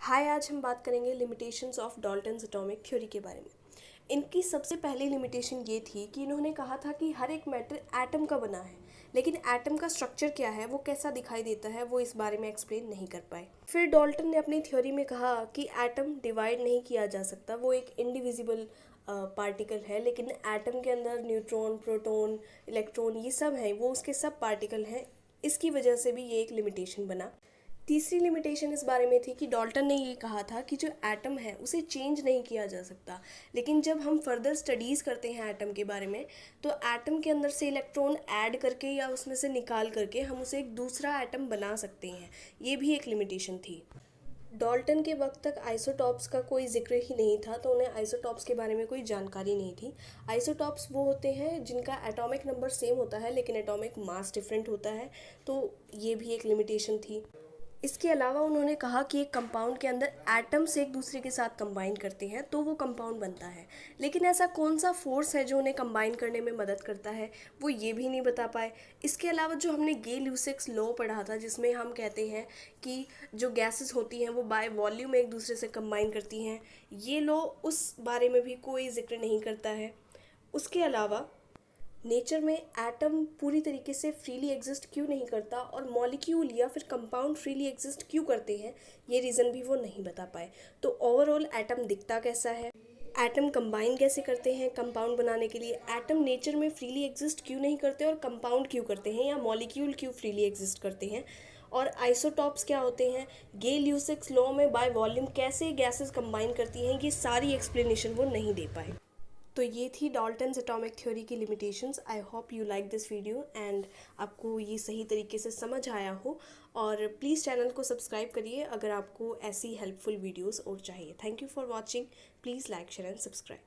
हाय, आज हम बात करेंगे limitations of Dalton's atomic theory के बारे में। इनकी सबसे पहली लिमिटेशन ये थी कि इन्होंने कहा था कि हर एक मैटर एटम का बना है, लेकिन एटम का स्ट्रक्चर क्या है, वो कैसा दिखाई देता है, वो इस बारे में एक्सप्लेन नहीं कर पाए। फिर डाल्टन ने अपनी थ्योरी में कहा कि एटम डिवाइड नहीं किया जा सकता, वो एक इंडिविजिबल पार्टिकल है, लेकिन एटम के अंदर न्यूट्रॉन, प्रोटॉन, इलेक्ट्रॉन ये सब हैं, वो उसके सब पार्टिकल हैं। इसकी वजह से भी ये एक लिमिटेशन बना। तीसरी लिमिटेशन इस बारे में थी कि डाल्टन ने ये कहा था कि जो एटम है उसे चेंज नहीं किया जा सकता, लेकिन जब हम फर्दर स्टडीज़ करते हैं एटम के बारे में, तो एटम के अंदर से इलेक्ट्रॉन ऐड करके या उसमें से निकाल करके हम उसे एक दूसरा एटम बना सकते हैं। ये भी एक लिमिटेशन थी। डाल्टन के वक्त तक आइसोटॉप्स का कोई जिक्र ही नहीं था, तो उन्हें आइसोटॉप्स के बारे में कोई जानकारी नहीं थी। आइसोटॉप्स वो होते हैं जिनका एटॉमिक नंबर सेम होता है लेकिन एटॉमिक मास डिफरेंट होता है, तो ये भी एक लिमिटेशन थी। इसके अलावा उन्होंने कहा कि एक कंपाउंड के अंदर एटम्स एक दूसरे के साथ कंबाइन करते हैं तो वो कंपाउंड बनता है, लेकिन ऐसा कौन सा फोर्स है जो उन्हें कंबाइन करने में मदद करता है, वो ये भी नहीं बता पाए। इसके अलावा जो हमने गे-ल्यूसिक्स लॉ पढ़ा था, जिसमें हम कहते हैं कि जो गैसेस होती हैं वो बाय वॉल्यूम एक दूसरे से कंबाइन करती हैं, ये लॉ उस बारे में भी कोई जिक्र नहीं करता है। उसके अलावा नेचर में एटम पूरी तरीके से फ्रीली एग्जिस्ट क्यों नहीं करता और मॉलिक्यूल या फिर कंपाउंड फ्रीली एग्जिस्ट क्यों करते हैं, ये रीज़न भी वो नहीं बता पाए। तो ओवरऑल एटम दिखता कैसा है, एटम कंबाइन कैसे करते हैं कंपाउंड बनाने के लिए, एटम नेचर में फ्रीली एग्जिस्ट क्यों नहीं करते और कंपाउंड क्यों करते हैं, या मॉलिक्यूल क्यों फ्रीली एग्जिस्ट करते हैं, और आइसोटॉप्स क्या होते हैं, गे-ल्यूसिक्स लॉ में बाय वॉल्यूम कैसे गैसेस कंबाइन करती हैं, ये सारी एक्सप्लेनेशन वो नहीं दे पाए। तो ये थी डाल्टन्स एटॉमिक थ्योरी की limitations. I hope you like this video and आपको ये सही तरीके से समझ आया हो, और प्लीज़ चैनल को सब्सक्राइब करिए अगर आपको ऐसी हेल्पफुल वीडियोस और चाहिए। Thank you for watching. Please like, share and subscribe.